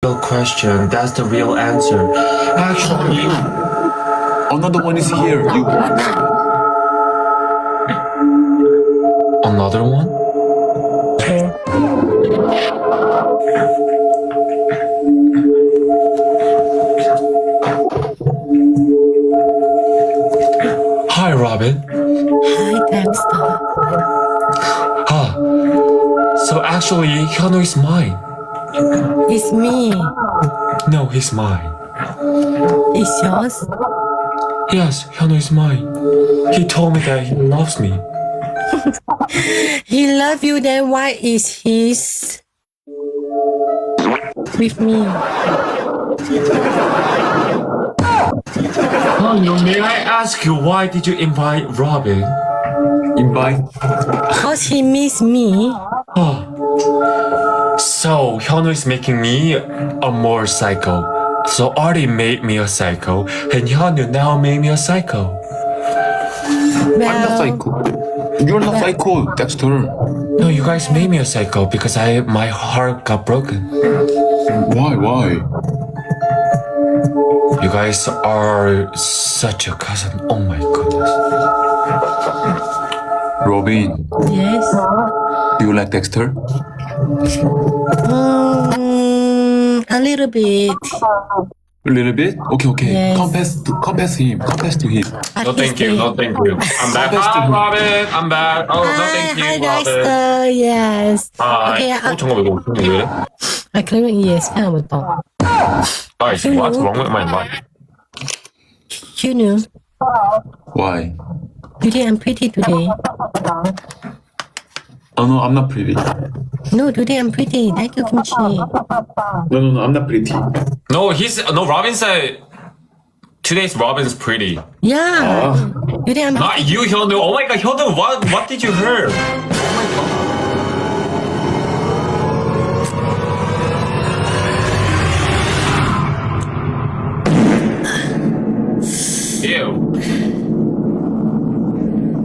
real question. That's the real answer. Actually, Another one is here. You want? another one? Hi, Robin. Hi, Dexter. Huh. So actually, Hyunwoo is mine. It's me. No, he's mine. It's yours. Yes, Hyunwoo is mine. He told me that he loves me. He love you, then why is his with me? May I ask you, why did you invite Robin? Invite? Cause he miss me. Oh. So, Hyunwoo is making me a more psycho. So, Artie made me a psycho, and Hyunwoo now made me a psycho. I'm not psycho. You're not psycho, Dexter. No, you guys made me a psycho because my heart got broken. Why? You guys are such a cousin. Oh my goodness. Robin, Yes. do you like Dexter? A little bit. A little bit? Okay. Yes. Confess to him. No, thank you. I'm back. Hi, Robin. I'm back. Oh, no, thank you, Hi, Robin. Dexter. Yes. Hi. Okay. 잠깐 왜 이래? 그러면 yes. 그냥부터. Guys, what's wrong with my life? You knew. Why? Today I'm pretty today. Oh no, I'm not pretty. No, today I'm pretty. Thank you, Kimchi. No, I'm not pretty. No, Robin said today's Robin's pretty. Yeah. Today I'm Not you, Hyunwoo. Oh my god, Hyunwoo, what did you hear? Ew.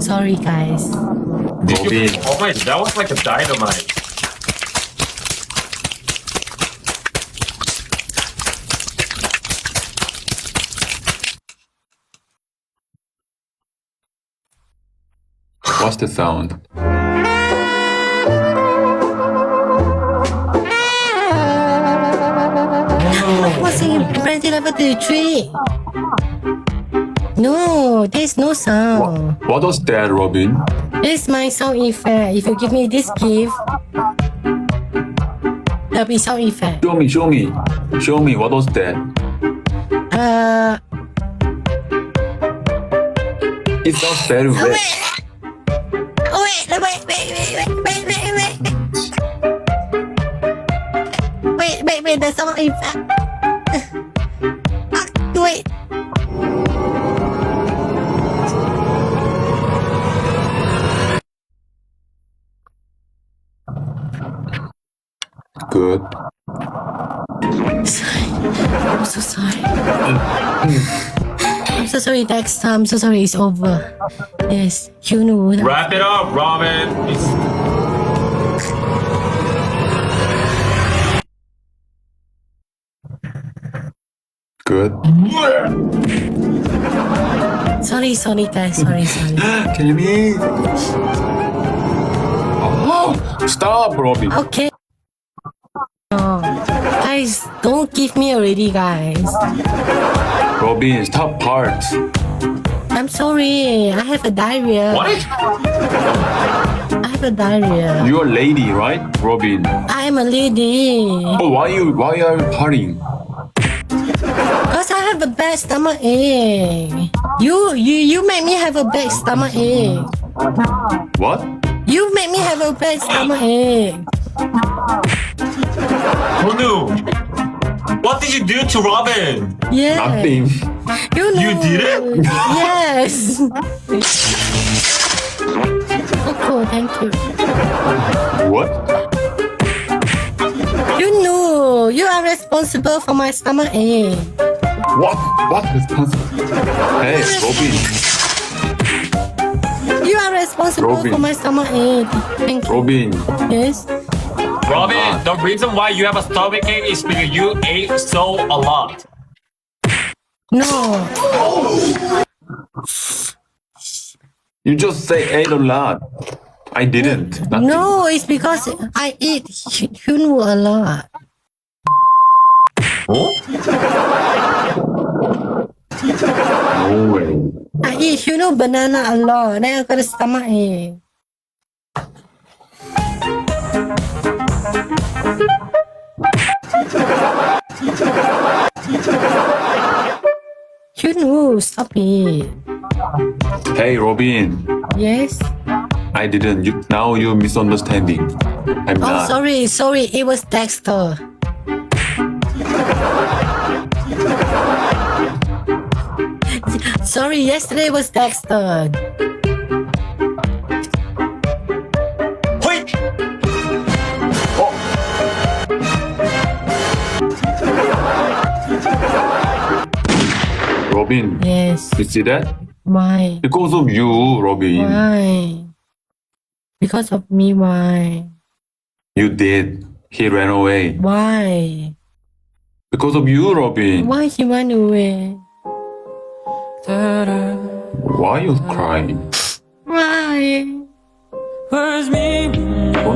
sorry, guys. Robin. Oh my, that was like a dynamite. What's the sound? What's in Resident Evil 3? No, there's no sound. What was that, Robin? This is my sound effect. If you give me this gift, there'll be sound effect. Show me. What was that? It sounds very wet. Wait, the sound effect. Wait. Good. Sorry. I'm so sorry. I'm so sorry, Dexter. I'm so sorry. It's over. Yes, you know. Wrap it up, Robin. Good. Sorry, guys. Sorry. Kenny. Oh, stop, Robin. Okay. Oh, guys, don't give me already, guys. Robin, stop part. I'm sorry. I have a diarrhea. What? I have a diarrhea. You're a lady, right, Robin? I'm a lady. Oh, why are you partying? Cause I have a bad stomach ache. You make me have a bad stomach ache. What? You make me have a bad stomach ache. Hyunwoo, what did you do to Robin? Yeah. Nothing. You know. You did it? Yes. Oh, cool. Thank you. What? You know. You are responsible for my stomach ache. What responsible? Hey, Robin. You are responsible Robin. for my stomach ache. Thank you. Robin. Yes. Robin, the reason why you have a stomach ache is because you ate so a lot. No. You just say ate a lot. I didn't. Nothing. No, it's because I eat Hyunwoo a lot. Oh? No way. I eat Hyunwoo banana a lot. Then I got a stomach ache. Hyunwoo, stop it. Hey, Robin. Yes. I didn't. Now you're misunderstanding. I'm Oh, not. sorry. It was Dexter. Sorry, yesterday was Dexter. Wait! Robin, Yes. you see that? Why? Because of you, Robin. Why? Because of me, why? You did. He ran away. Why? Because of you, Robin. Why he went away? Why are you crying?